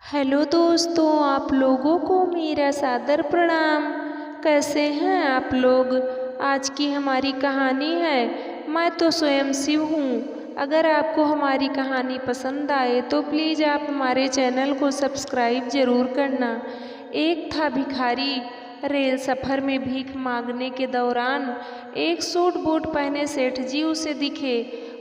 Hello दोस्तों, आप लोगों को मेरा सादर प्रणाम। कैसे हैं आप लोग। आज की हमारी कहानी है मैं तो स्वयं शिव हूँ। अगर आपको हमारी कहानी पसंद आए तो प्लीज़ आप हमारे चैनल को सब्सक्राइब ज़रूर करना। एक था भिखारी। रेल सफ़र में भीख मांगने के दौरान एक सूट बूट पहने सेठ जी उसे दिखे।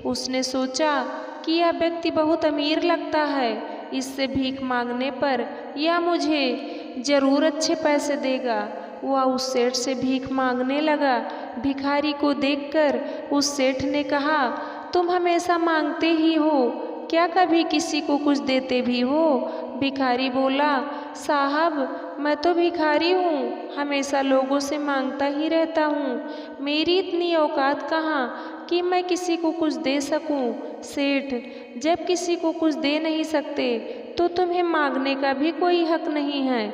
उसने सोचा कि यह व्यक्ति बहुत अमीर लगता है, इससे भीख मांगने पर यह मुझे ज़रूर अच्छे पैसे देगा। वह उस सेठ से भीख मांगने लगा। भिखारी को देखकर उस सेठ ने कहा, तुम हमेशा मांगते ही हो, क्या कभी किसी को कुछ देते भी हो। भिखारी बोला, साहब मैं तो भिखारी हूँ, हमेशा लोगों से मांगता ही रहता हूँ। मेरी इतनी औकात कहाँ कि मैं किसी को कुछ दे सकूँ। सेठ, जब किसी को कुछ दे नहीं सकते तो तुम्हें मांगने का भी कोई हक नहीं है।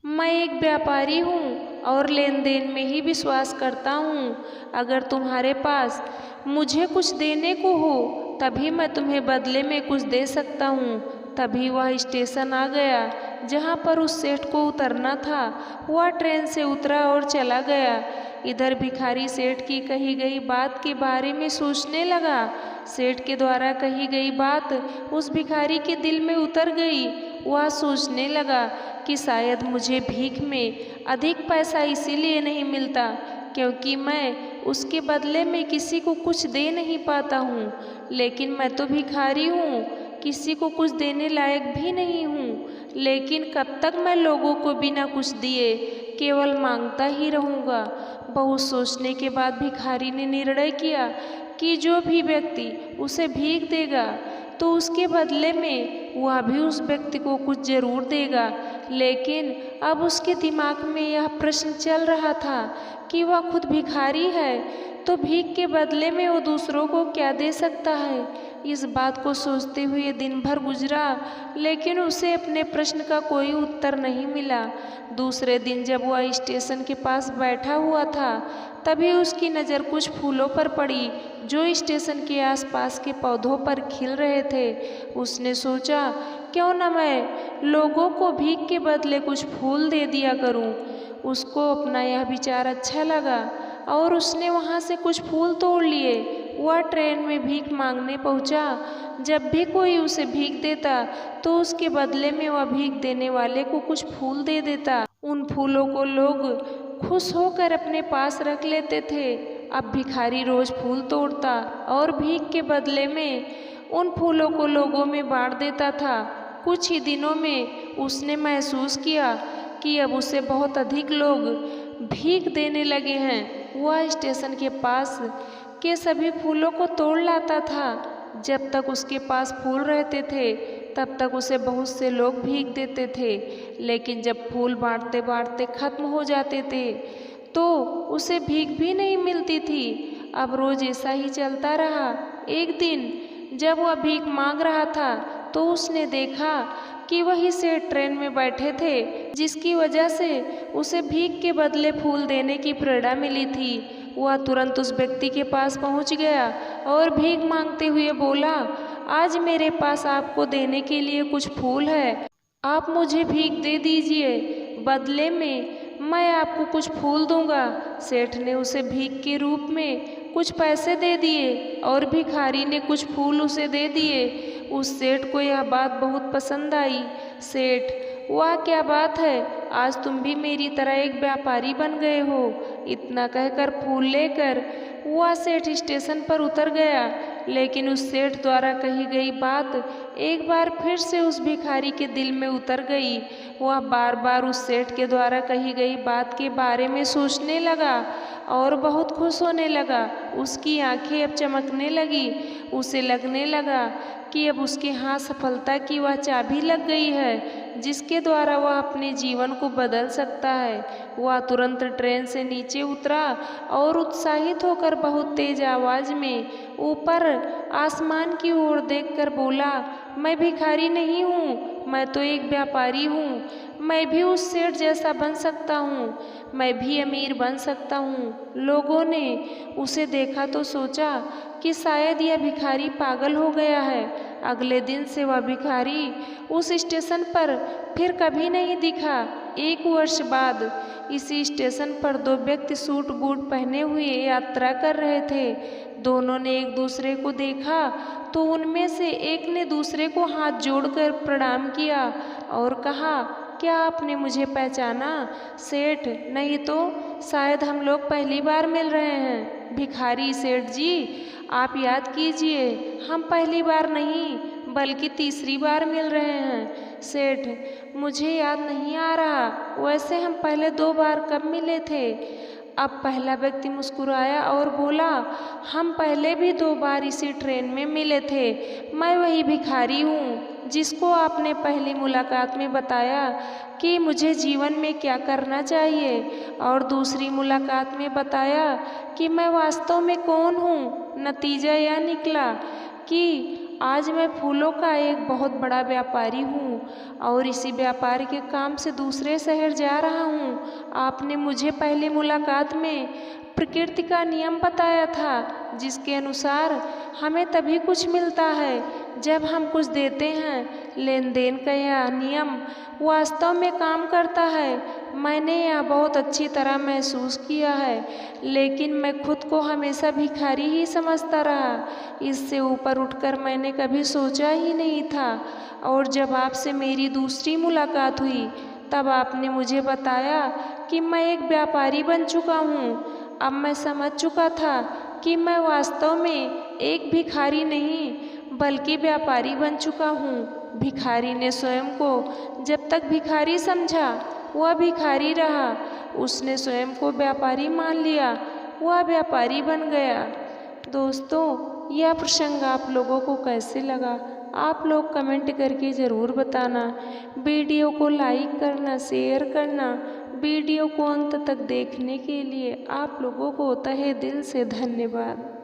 मैं एक व्यापारी हूँ और लेन देन में ही विश्वास करता हूँ। अगर तुम्हारे पास मुझे कुछ देने को हो तभी मैं तुम्हें बदले में कुछ दे सकता हूँ। तभी वह स्टेशन आ गया जहाँ पर उस सेठ को उतरना था। वह ट्रेन से उतरा और चला गया। इधर भिखारी सेठ की कही गई बात के बारे में सोचने लगा। सेठ के द्वारा कही गई बात उस भिखारी के दिल में उतर गई। वह सोचने लगा कि शायद मुझे भीख में अधिक पैसा इसीलिए नहीं मिलता क्योंकि मैं उसके बदले में किसी को कुछ दे नहीं पाता हूँ। लेकिन मैं तो भिखारी हूँ, किसी को कुछ देने लायक भी नहीं हूँ। लेकिन कब तक मैं लोगों को बिना कुछ दिए केवल मांगता ही रहूँगा। बहुत सोचने के बाद भिखारी ने निर्णय किया कि जो भी व्यक्ति उसे भीख देगा तो उसके बदले में वह भी उस व्यक्ति को कुछ ज़रूर देगा। लेकिन अब उसके दिमाग में यह प्रश्न चल रहा था कि वह खुद भिखारी है तो भीख के बदले में वो दूसरों को क्या दे सकता है। इस बात को सोचते हुए दिन भर गुजरा लेकिन उसे अपने प्रश्न का कोई उत्तर नहीं मिला। दूसरे दिन जब वह स्टेशन के पास बैठा हुआ था तभी उसकी नज़र कुछ फूलों पर पड़ी जो स्टेशन के आसपास के पौधों पर खिल रहे थे। उसने सोचा, क्यों न मैं लोगों को भीख के बदले कुछ फूल दे दिया करूं। उसको अपना यह विचार अच्छा लगा और उसने वहां से कुछ फूल तोड़ लिए। वह ट्रेन में भीख मांगने पहुंचा। जब भी कोई उसे भीख देता तो उसके बदले में वह भीख देने वाले को कुछ फूल दे देता। उन फूलों को लोग खुश होकर अपने पास रख लेते थे। अब भिखारी रोज फूल तोड़ता और भीख के बदले में उन फूलों को लोगों में बांट देता था। कुछ ही दिनों में उसने महसूस किया कि अब उसे बहुत अधिक लोग भीख देने लगे हैं। वह स्टेशन के पास के सभी फूलों को तोड़ लाता था। जब तक उसके पास फूल रहते थे तब तक उसे बहुत से लोग भीख देते थे। लेकिन जब फूल बांटते बांटते खत्म हो जाते थे तो उसे भीख भी नहीं मिलती थी। अब रोज ऐसा ही चलता रहा। एक दिन जब वह भीख मांग रहा था तो उसने देखा कि वही से ट्रेन में बैठे थे जिसकी वजह से उसे भीख के बदले फूल देने की प्रेरणा मिली थी। वह तुरंत उस व्यक्ति के पास पहुंच गया और भीख मांगते हुए बोला, आज मेरे पास आपको देने के लिए कुछ फूल है, आप मुझे भीख दे दीजिए, बदले में मैं आपको कुछ फूल दूंगा। सेठ ने उसे भीख के रूप में कुछ पैसे दे दिए और भिखारी ने कुछ फूल उसे दे दिए। उस सेठ को यह बात बहुत पसंद आई। सेठ, वाह क्या बात है, आज तुम भी मेरी तरह एक व्यापारी बन गए हो। इतना कहकर फूल लेकर वह सेठ स्टेशन पर उतर गया। लेकिन उस सेठ द्वारा कही गई बात एक बार फिर से उस भिखारी के दिल में उतर गई। वह बार बार उस सेठ के द्वारा कही गई बात के बारे में सोचने लगा और बहुत खुश होने लगा। उसकी आंखें अब चमकने लगी। उसे लगने लगा कि अब उसके हाथ सफलता की वह चाबी लग गई है जिसके द्वारा वह अपने जीवन को बदल सकता है। वह तुरंत ट्रेन से नीचे उतरा और उत्साहित होकर बहुत तेज आवाज में ऊपर आसमान की ओर देखकर बोला, मैं भिखारी नहीं हूँ, मैं तो एक व्यापारी हूँ। मैं भी उस सेठ जैसा बन सकता हूँ, मैं भी अमीर बन सकता हूँ। लोगों ने उसे देखा तो सोचा कि शायद यह भिखारी पागल हो गया है। अगले दिन से वह भिखारी उस स्टेशन पर फिर कभी नहीं दिखा। 1 वर्ष बाद इसी स्टेशन पर 2 व्यक्ति सूट बूट पहने हुए यात्रा कर रहे थे। दोनों ने एक दूसरे को देखा तो उनमें से एक ने दूसरे को हाथ जोड़कर प्रणाम किया और कहा, क्या आपने मुझे पहचाना सेठ? नहीं तो शायद हम लोग पहली बार मिल रहे हैं। भिखारी, सेठ जी आप याद कीजिए, हम पहली बार नहीं बल्कि तीसरी बार मिल रहे हैं। सेठ, मुझे याद नहीं आ रहा, वैसे हम पहले 2 बार कब मिले थे? अब पहला व्यक्ति मुस्कुराया और बोला, हम पहले भी 2 बार इसी ट्रेन में मिले थे। मैं वही भिखारी हूँ जिसको आपने पहली मुलाकात में बताया कि मुझे जीवन में क्या करना चाहिए, और दूसरी मुलाकात में बताया कि मैं वास्तव में कौन हूँ। नतीजा यह निकला कि आज मैं फूलों का एक बहुत बड़ा व्यापारी हूँ और इसी व्यापार के काम से दूसरे शहर जा रहा हूँ। आपने मुझे पहली मुलाकात में प्रकृति का नियम बताया था, जिसके अनुसार हमें तभी कुछ मिलता है जब हम कुछ देते हैं। लेन देन का यह नियम वास्तव में काम करता है। मैंने यह बहुत अच्छी तरह महसूस किया है, लेकिन मैं खुद को हमेशा भिखारी ही समझता रहा। इससे ऊपर उठकर मैंने कभी सोचा ही नहीं था, और जब आपसे मेरी दूसरी मुलाकात हुई तब आपने मुझे बताया कि मैं एक व्यापारी बन चुका हूँ। अब मैं समझ चुका था कि मैं वास्तव में एक भिखारी नहीं बल्कि व्यापारी बन चुका हूँ। भिखारी ने स्वयं को जब तक भिखारी समझा वह भिखारी रहा। उसने स्वयं को व्यापारी मान लिया, वह व्यापारी बन गया। दोस्तों, यह प्रसंग आप लोगों को कैसे लगा? आप लोग कमेंट करके ज़रूर बताना। वीडियो को लाइक करना, शेयर करना। वीडियो को अंत तक देखने के लिए आप लोगों को तहे दिल से धन्यवाद।